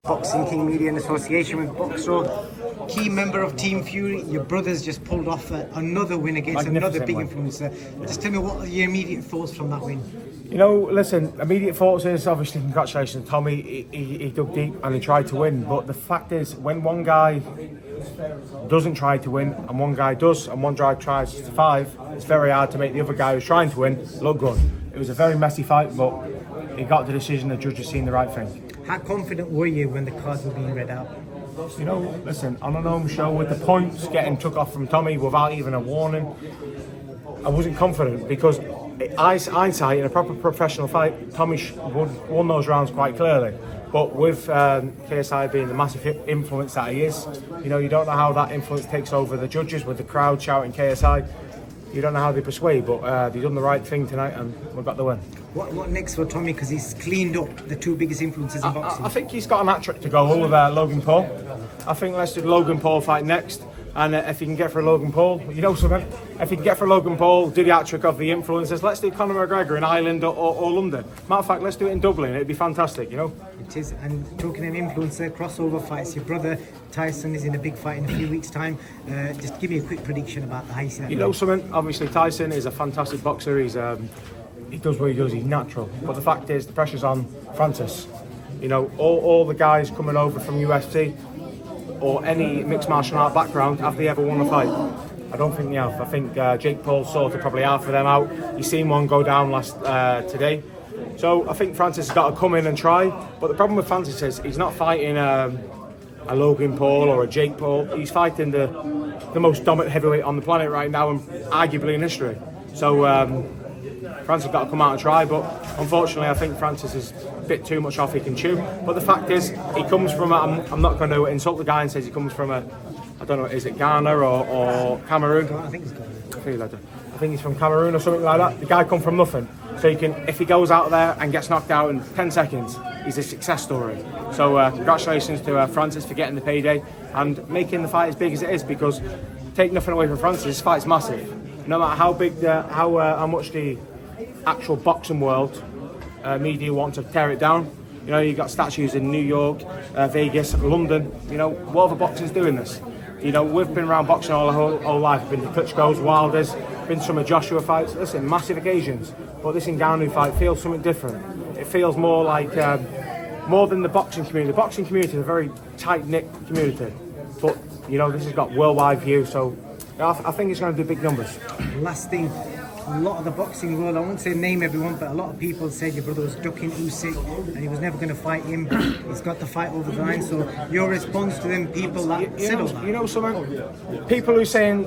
Boxing King Media in association with Boxer, key member of Team Fury. Your brother's just pulled off another win against another big influencer. Just tell me, what are your immediate thoughts from that win? You know, listen, immediate thoughts is obviously congratulations to Tommy. He dug deep and he tried to win. But the fact is, when one guy doesn't try to win and one guy does and one guy tries to survive, it's very hard to make the other guy who's trying to win look good. It was a very messy fight, but he got the decision. The judge has seen the right thing. How confident were you when the cards were being read out? You know, listen, on an home show with the points getting took off from Tommy without even a warning, I wasn't confident because hindsight, in a proper professional fight, Tommy won those rounds quite clearly. But with KSI being the massive influence that he is, you know, you don't know how that influence takes over the judges with the crowd shouting KSI. You don't know how they persuade, but they've done the right thing tonight and we've got the win. What next for Tommy? Because he's cleaned up the two biggest influences in boxing. I think he's got an hat trick to go with Logan Paul. I think let's do the Logan Paul fight next. And if he can get for Logan Paul, you know something? If he can get for Logan Paul, do the hat trick of the influencers, let's do Conor McGregor in Ireland or London. Matter of fact, let's do it in Dublin. It'd be fantastic, you know? It is. And talking of influencer, crossover fights, your brother Tyson is in a big fight in a few weeks' time. Just give me a quick prediction about the height. You know something? Obviously, Tyson is a fantastic boxer. He does what he does. He's natural. But the fact is, the pressure's on Francis. You know, all the guys coming over from UFC or any mixed martial art background, have they ever won a fight? I don't think they have. I think Jake Paul sorted probably half of them out. You've seen one go down today. So I think Francis has got to come in and try. But the problem with Francis is he's not fighting a Logan Paul or a Jake Paul. He's fighting the most dominant heavyweight on the planet right now and arguably in history. So Francis has got to come out and try, but unfortunately I think Francis is a bit too much off he can chew. But the fact is, he comes from I'm not going to insult the guy and says he comes from I don't know, is it Ghana or Cameroon? I think it's Ghana. I think he's from Cameroon or something like that. The guy come from nothing. So if he goes out there and gets knocked out in 10 seconds, he's a success story. So congratulations to Francis for getting the payday and making the fight as big as it is, because take nothing away from Francis, this fight's massive. No matter how big, how much the actual boxing world media want to tear it down. You know, you've got statues in New York, Vegas, London. You know, what other boxing's doing this? You know, we've been around boxing all our whole life. Been to Klitschko's, Wilder's, been to some of Joshua fights. Listen, massive occasions. But this NGANNOU fight feels something different. It feels more like, more than the boxing community. The boxing community is a very tight-knit community. But, you know, this has got worldwide view, so I think it's going to do big numbers. Last thing. A lot of the boxing world, I won't say name everyone, but a lot of people said your brother was ducking USYK and he was never going to fight him. He's got the fight over the line. So your response to them people that said all that? You know something? People who are saying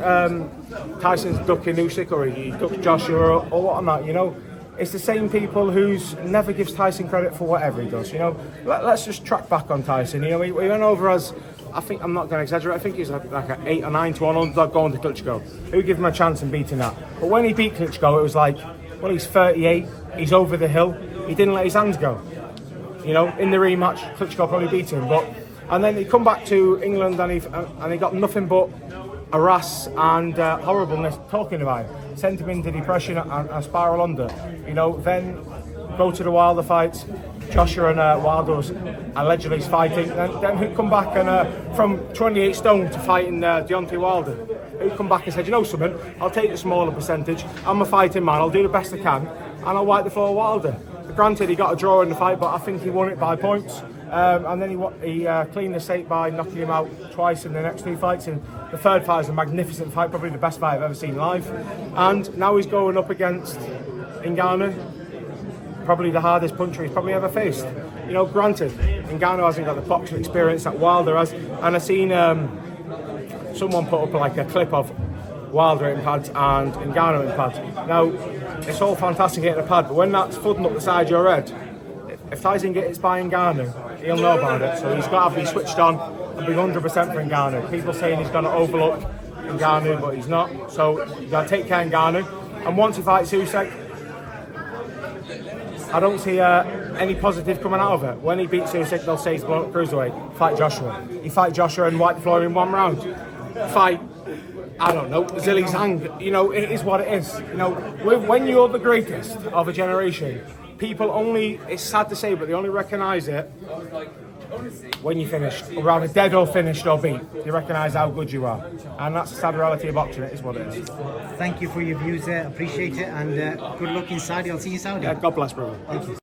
Tyson's ducking USYK or he ducked Joshua or whatnot, you know, it's the same people who's never gives Tyson credit for whatever he does. You know, let's just track back on Tyson. You know, he went over as, I think, I'm not going to exaggerate, I think he's like an 8 or 9 to 1 underdog going to Klitschko. Who gave him a chance in beating that? But when he beat Klitschko, it was like, well, he's 38, he's over the hill, he didn't let his hands go. You know, in the rematch, Klitschko probably beat him. And then he come back to England and he got nothing but harass and horribleness talking about him. Sent him into depression and spiral under. You know, then go to the Wilder fights. Joshua and Wilder was allegedly fighting. Then who come back and from 28 stone to fighting Deontay Wilder? Who come back and said, you know something, I'll take the smaller percentage. I'm a fighting man, I'll do the best I can, and I'll wipe the floor with Wilder. Granted, he got a draw in the fight, but I think he won it by points. And then he cleaned the slate by knocking him out twice in the next 2 fights. And the third fight was a magnificent fight, probably the best fight I've ever seen live. And now he's going up against NGANNOU, probably the hardest puncher he's probably ever faced. You know, granted, NGANNOU hasn't got the boxing experience that Wilder has. And I've seen someone put up like a clip of Wilder in pads and NGANNOU in pads. Now, it's all fantastic getting a pad, but when that's flooding up the side of your head, if Tyson gets hit by NGANNOU, he'll know about it. So he's got to be switched on and be 100% for NGANNOU. People saying he's going to overlook NGANNOU, but he's not. So you've got to take care of NGANNOU. And once he fights USYK, I don't see any positive coming out of it. When he beats USYK, they'll say he's blown up cruiserweight. Fight Joshua. He fight Joshua and wipe the floor in 1 round. Fight I don't know, Zilly Zhang. You know, it is what it is. You know, when you're the greatest of a generation, people only, it's sad to say, but they only recognise it when you're finished, or rather dead or finished or beat. They recognise how good you are. And that's the sad reality of boxing, it is what it is. Thank you for your views there, appreciate it, and good luck in Saudi. I'll see you in Saudi. Yeah, God bless, brother. Thank you.